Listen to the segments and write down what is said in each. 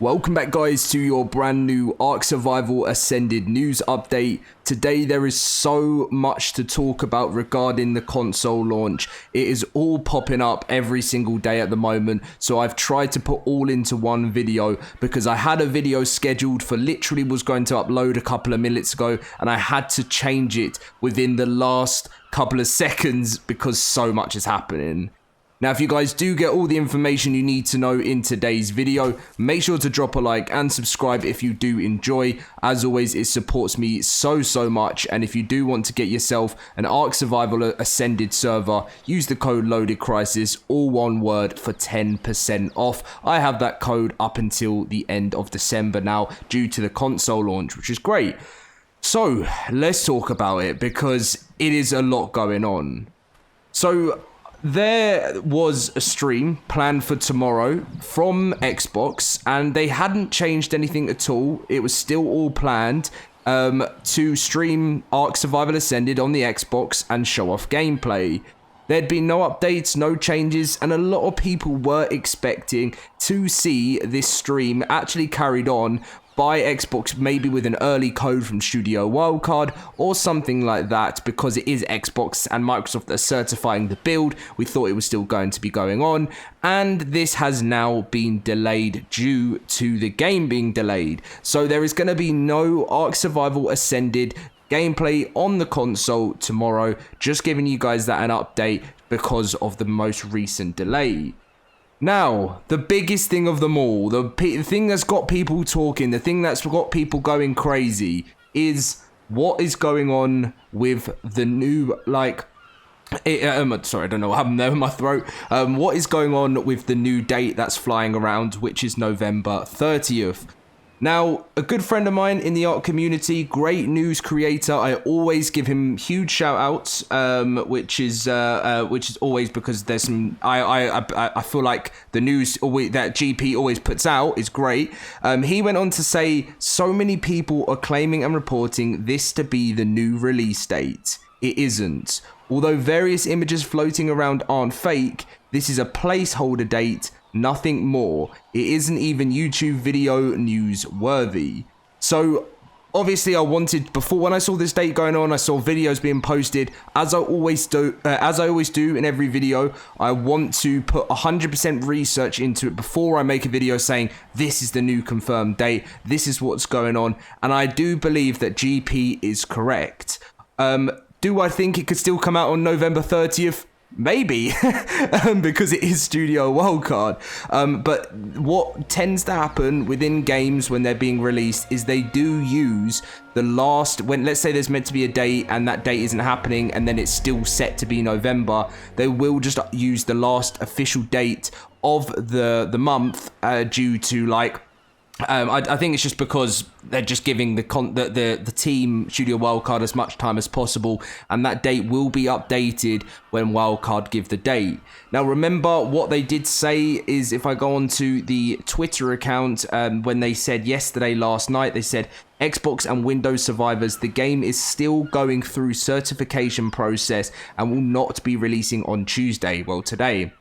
Welcome back, guys, to your brand new ARK Survival Ascended news update. Today there is so much to talk about regarding the console launch. It is all popping up every single day at the moment, so I've tried to put all into one video because I had a video scheduled for literally was going to upload a couple of minutes ago, and I had to change it within the last couple of seconds because so much is happening. Now, if you guys do get all the information you need to know in today's video, make sure to drop a like and subscribe if you do enjoy. As always, it supports me so much. And if you do want to get yourself an ARK Survival Ascended server, use the code LOADEDCRISIS, all one word, for 10% off. I have that code up until the end of December now due to the console launch, which is great. So let's talk about it because it is a lot going on. So there was a stream planned for tomorrow from Xbox, and they hadn't changed anything at all. It was still all planned to stream ARK Survival Ascended on the Xbox and show off gameplay. There'd been no updates, no changes, and a lot of people were expecting to see this stream actually carried on by Xbox, maybe with an early code from Studio Wildcard or something like that, because it is Xbox and Microsoft are certifying the build. We thought it was still going to be going on, and this has now been delayed due to the game being delayed. So there is going to be no ARK Survival Ascended gameplay on the console tomorrow. Just giving you guys that an update because of the most recent delay. Now, the biggest thing of them all, the thing that's got people talking, the thing that's got people going crazy is what is going on with the new, sorry, I don't know what happened there in my throat. What is going on with the new date that's flying around, which is November 30th. Now, a good friend of mine in the ARK community, great news creator, I always give him huge shout outs, which is always because there's some, I feel like the news that GP always puts out is great. He went on to say, so many people are claiming and reporting this to be the new release date. It isn't. Although various images floating around aren't fake, this is a placeholder date, nothing more. It isn't even YouTube video news worthy. So obviously I wanted, before, when I saw this date going on, I saw videos being posted, as I always do in every video. I want to put 100% research into it before I make a video saying this is the new confirmed date, this is what's going on, and I do believe that GP is correct. Do I think it could still come out on November 30th? Maybe, because it is Studio Wildcard. But what tends to happen within games when they're being released is they do use the last, when let's say there's meant to be a date and that date isn't happening and then it's still set to be November, they will just use the last official date of the month due to I think it's just because they're just giving the team Studio Wildcard as much time as possible, and that date will be updated when Wildcard give the date. Now, remember what they did say is, if I go on to the Twitter account, when they said last night, they said, Xbox and Windows survivors, the game is still going through certification process and will not be releasing on Tuesday, well, today.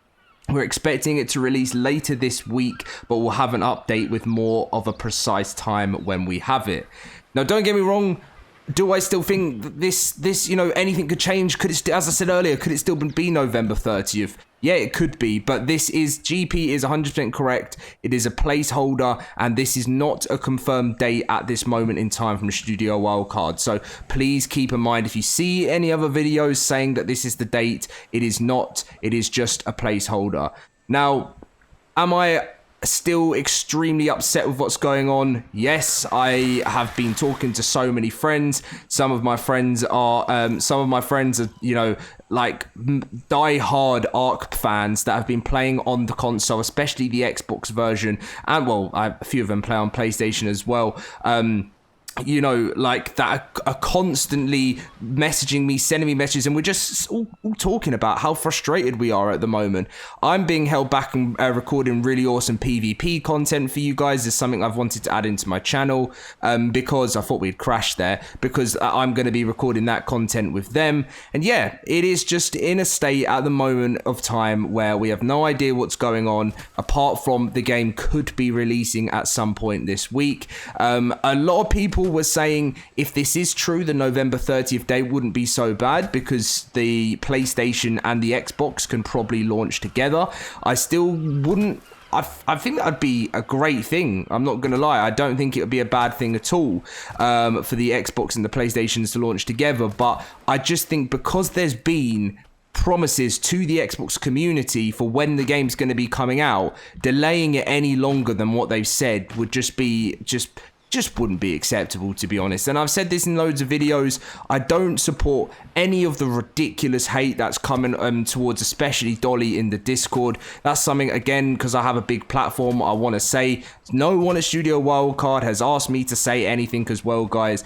We're expecting it to release later this week, but we'll have an update with more of a precise time when we have it. Now, don't get me wrong. Do I still think that this, anything could change? Could it, as I said earlier, could it still be November 30th? Yeah, it could be, but GP is 100% correct. It is a placeholder, and this is not a confirmed date at this moment in time from Studio Wildcard. So please keep in mind, if you see any other videos saying that this is the date, it is not. It is just a placeholder. Now, am I still extremely upset with what's going on? Yes, I have been talking to so many friends. Some of my friends are die-hard ARK fans that have been playing on the console, especially the Xbox version, and a few of them play on PlayStation as well. you know, like that are constantly messaging me, sending me messages, and we're just all talking about how frustrated we are at the moment. I'm being held back and recording really awesome PvP content for you guys. Is something I've wanted to add into my channel because I thought we'd crash there, because I'm going to be recording that content with them. And yeah, it is just in a state at the moment of time where we have no idea what's going on, apart from the game could be releasing at some point this week. A lot of people were saying if this is true, the November 30th date wouldn't be so bad because the PlayStation and the Xbox can probably launch together. I still wouldn't. I think that'd be a great thing. I'm not going to lie. I don't think it would be a bad thing at all for the Xbox and the PlayStations to launch together. But I just think because there's been promises to the Xbox community for when the game's going to be coming out, delaying it any longer than what they've said would just wouldn't be acceptable, to be honest. And I've said this in loads of videos. I don't support any of the ridiculous hate that's coming towards especially Dolly in the Discord. That's something, again, because I have a big platform, I want to say. No one at Studio Wildcard has asked me to say anything as well, guys.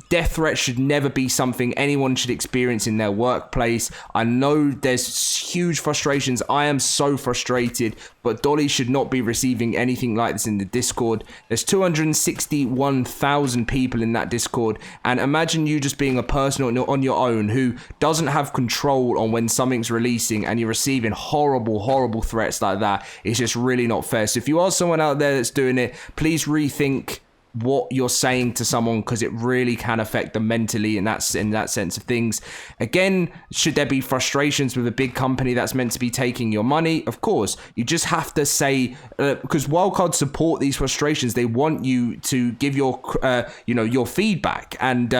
Death threats should never be something anyone should experience in their workplace. I know there's huge frustrations. I am so frustrated, but Dolly should not be receiving anything like this in the Discord. There's 261,000 people in that Discord, and imagine you just being a person on your own who doesn't have control on when something's releasing, and you're receiving horrible threats like that. It's just really not fair. So if you are someone out there that's doing it, please rethink what you're saying to someone, because it really can affect them mentally in that sense of things. Again, should there be frustrations with a big company that's meant to be taking your money? Of course, you just have to say, because Wildcard support these frustrations, they want you to give your your feedback, and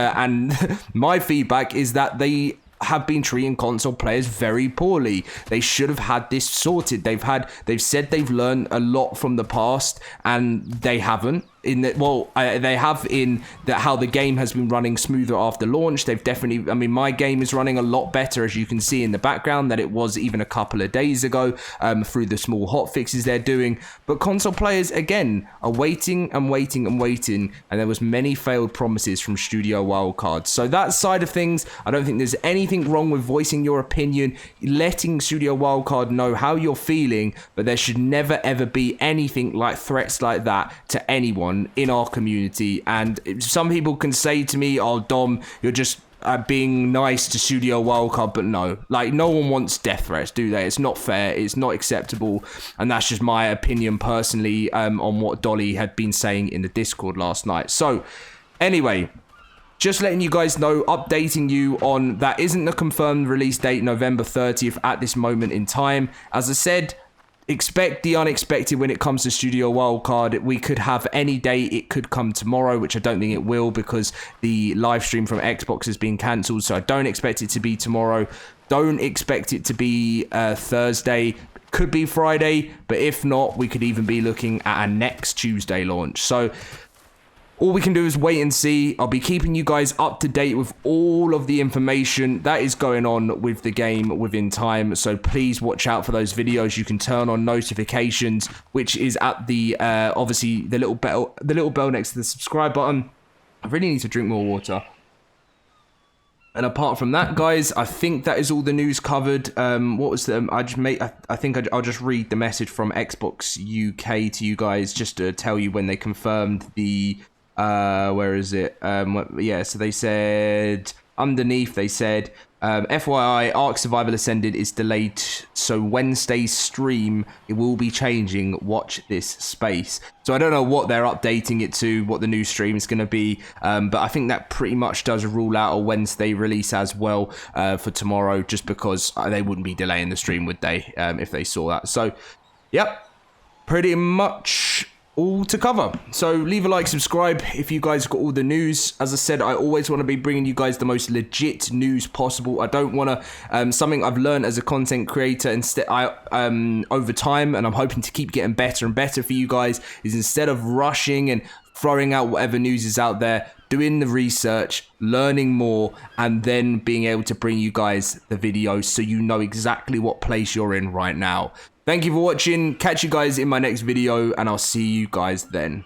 my feedback is that they have been treating console players very poorly. They should have had this sorted. They've said they've learned a lot from the past, and they haven't. They have in that how the game has been running smoother after launch. They've definitely, I mean, my game is running a lot better, as you can see in the background, than it was even a couple of days ago through the small hot fixes they're doing. But console players, again, are waiting, and there was many failed promises from Studio Wildcard. So that side of things, I don't think there's anything wrong with voicing your opinion, letting Studio Wildcard know how you're feeling, but there should never ever be anything like threats like that to anyone in our community. And some people can say to me, oh Dom, you're just being nice to Studio Wildcard, but no, like, no one wants death threats, do they? It's not fair, it's not acceptable, and that's just my opinion personally on what Dolly had been saying in the Discord last night. So anyway, just letting you guys know, updating you on that isn't a confirmed release date, November 30th at this moment in time. As I said, expect the unexpected when it comes to Studio Wildcard. We could have any day. It could come tomorrow, which I don't think it will, because the live stream from Xbox has been cancelled. So I don't expect it to be tomorrow. Don't expect it to be Thursday. Could be Friday, but if not, we could even be looking at a next Tuesday launch. So all we can do is wait and see. I'll be keeping you guys up to date with all of the information that is going on with the game within time. So please watch out for those videos. You can turn on notifications, which is at the obviously the little bell next to the subscribe button. I really need to drink more water. And apart from that, guys, I think that is all the news covered. What was the? I think I'll just read the message from Xbox UK to you guys, just to tell you when they confirmed the. Where is it? Yeah, so they said underneath, they said FYI, ARK Survival Ascended is delayed, so Wednesday's stream, it will be changing. Watch this space. So I don't know what they're updating it to, what the new stream is going to be, but I think that pretty much does rule out a Wednesday release as well for tomorrow, just because they wouldn't be delaying the stream, would they, if they saw that. So, yep, pretty much all to cover. So leave a like, subscribe if you guys got all the news. As I said, I always want to be bringing you guys the most legit news possible. I don't want to something I've learned as a content creator instead over time, and I'm hoping to keep getting better and better for you guys, is instead of rushing and throwing out whatever news is out there, doing the research, learning more, and then being able to bring you guys the videos so you know exactly what place you're in right now. Thank you for watching. Catch you guys in my next video, and I'll see you guys then.